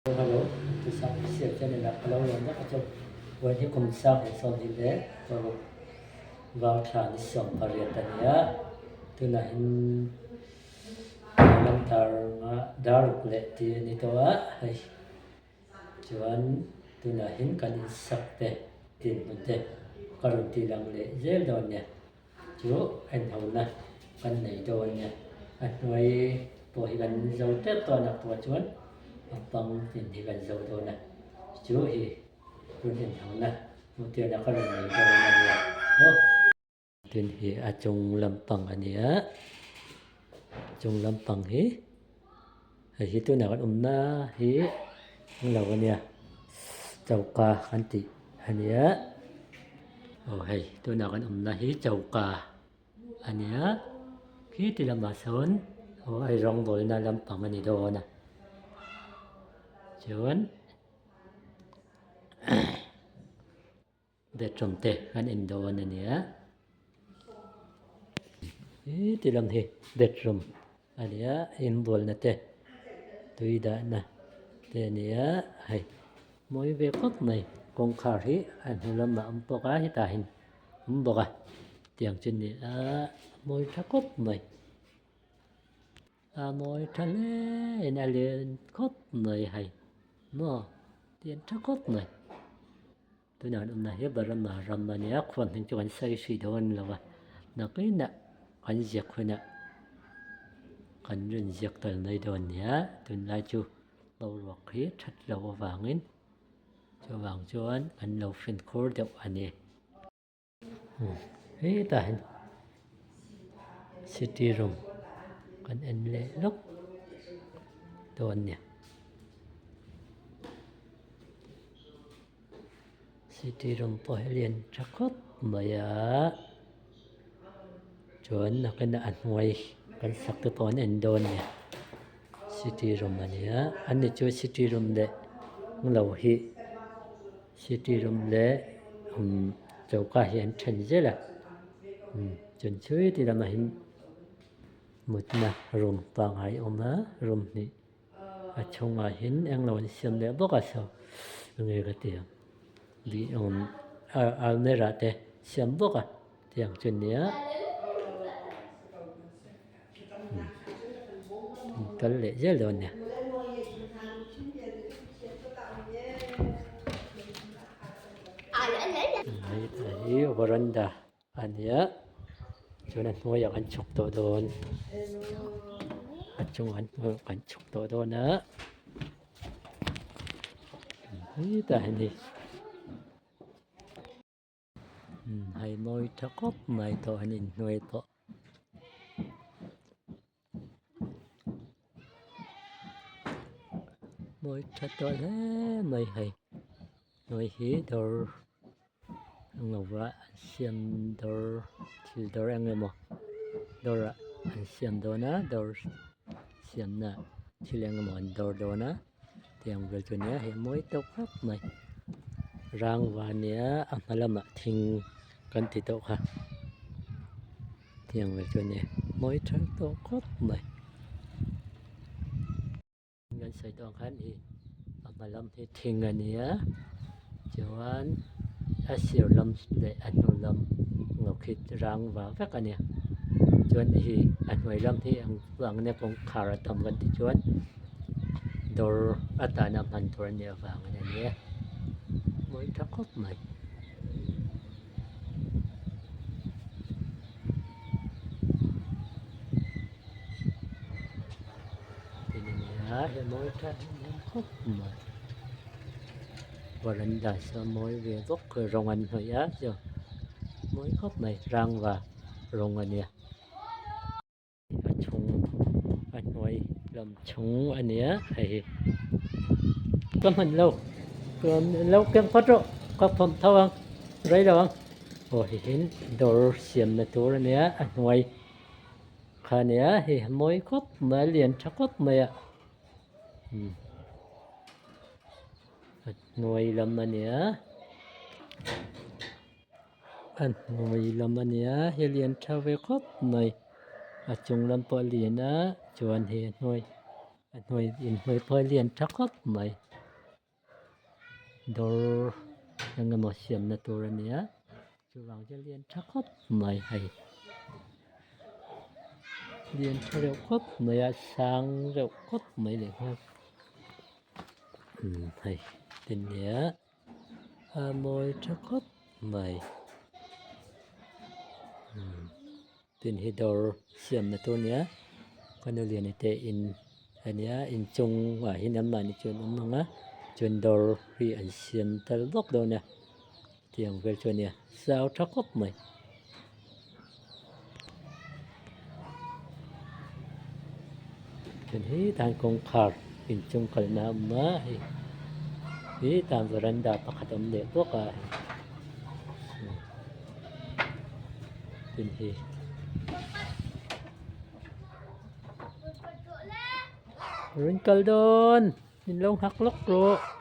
Hello, tôi sang xịt cho nên là hello rồi nhé cho với những cùng sao để xong thì đấy rồi vào thả đi xong vào riêng tận nhá tôi là hình làm tar dar lệ thì đi to hay chuan tôi là hình cần sắc tệ tiền một tệ còn thì làm lệ dễ rồi nhỉ chú anh hồng này cần này rồi nhỉ anh nói tuổi gần giàu tết toàn là tuổi chuan bằng tiền thì gần giàu thôi này chú thì tôi hiện thằng này một tiền là có lần này cho nên là tiền thì chung làm bằng anh nhé chung làm bằng thì tôi nào na hi là cái này chầu cà anh chị anh nhé hay tôi nào na hi chầu cà anh nhé khi thì làm bà sớm ai rong rồi na làm bằng anh đồ nè chốn để trồng tệ anh Indo này nhé thì làm gì để trồng anh nhé Indo này tệ tuy đã nè tệ nhé hay mỗi việc khóc này con khá hi anh làm mà ông bố cá hi ta hình ông bố à tiếng chân nhé mỗi thắc khóc này mỗi thằng này anh liền khóc này hay nó tiếng thắc khóc này tôi nói hôm nay bà làm mà nhớ quan hình cho anh say suy đoán là vậy nó cái nè anh giặc thôi nè anh人giặc tới nơi đồn nhé tôi lại chú lâu rồi hết thật lâu vàng in cho vàng cho anh lâu phiền khổ được anh ấy thế tại city room anh lệ lúc đồn nhé city room bỏ liền chắc khóc mà chuẩn là cái anh ngoài cái sắc cái toán anh đồn nhé city room này anh ấy cho city room đấy lâu hi city room đấy chỗ cả hiện thành rất là chuẩn chơi thì là mà hiện một na room bằng hai á room này trong hiện anh lâu xem đấy bốc sao người cái tiền vì nơi ra thế xem bốc tiền chuẩn nhé cái lệ rất là nè thấy veranda anh nhé cho nên tôiอยากanh chụp tổ đồn chung anh chụp tổ đồn nữa tại này hay môi thắc cốc mày tổ anh nhìn nuôi tổ môi thắc tổ thế mày hay nuôi hí đồ ngầu ra xem đồ thì đồ anh em đồ ra anh xem đồ na đồ xem na thì anh em đồ na thì anh về chỗ này hay môi thắc cốc mày rang và nhé malam thing kan ti to ha tiang về chỗ này mỗi tháng to cốc mày ngân sai to khán thì malam thì thing anh nhé chuan asiu lam để anh lam ngọc khít rang và các anh nhé chuan thì anh ngoài lam thì anh vàng này cũng khá là tầm gần thì chuan đồ ata nam hanตัวเนี่ยvàng anh nhé mỗi tháng cốc mày thì mỗi tháng khóc mà và lần đại sơ mỗi về gốc rồi rong anh hơi á chứ mỗi khóc này rang và rong anh nè chúng anh nói làm chúng anh nhé thì cơm hình lâu cơm phát rồi có phẩm thâu không đấy đâu không ôi hiện đồ xiêm làตัวanh nhé anh nói khá nhé thì mỗi khóc mà liền chắc khóc mày nuôi làm anh nhé anh nuôi làm anh nhé hiện liền trao về khóc mày chung làm bao liền á cho anh hiện nuôi phơi liền chắc khóc mày dor yang mo siam na turan niya chuwang je lian thakop mai hay lian reu khop mai a sang reu khop mai le ha hay tin niya a moi thakop mai tin hi dor siam na tu niya kan lian ite in ania in chung wa hinam ma ni chun manga chun dor ri an siam tal lok do na tiang vel chun ya sao thakop mai chun hi tan kong khar in chung kal na ma hi tam veranda pakhatom le boka tin hi rin kal don in long hak lok ro